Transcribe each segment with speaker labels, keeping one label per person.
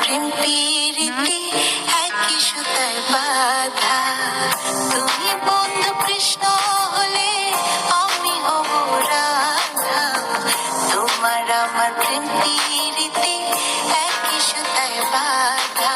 Speaker 1: প্রেম প্রীতি একই সুতায় বাঁধা। তুমি বন্ধু কৃষ্ণ হলে আমি হব রাধা। তোমার আমার প্রেম প্রীতি একই সুতায় বাঁধা।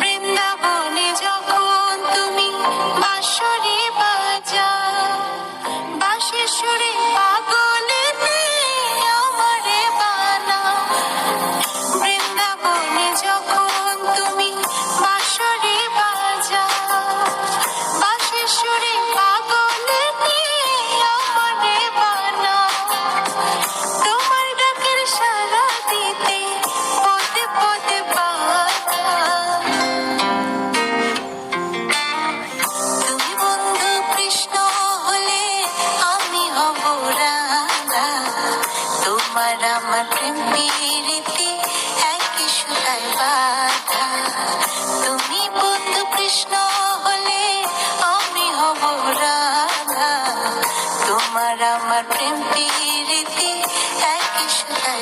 Speaker 1: বৃন্দাবনে যখন তুমি বাঁশরি বাজাও, বাঁশির সুরে পাগলেতে আমারে বানাও। বৃন্দাবনে যখন তুমি বাঁশরি বাজাও, বাঁশির সুরে পাগলেতে আমারে বানাও। তোমার ডাকের সাড়া দিতে পদে পদে বাধা। তুমি বন্ধু কৃষ্ণ হলে আমি হব রাধা। তোমার আমার প্রেম প্রীতি একই সুতায় বাঁধা। তুমি বন্ধু কৃষ্ণ হলে আমি হব রাধা। তোমার আমার প্রেম প্রীতি একই সুতায়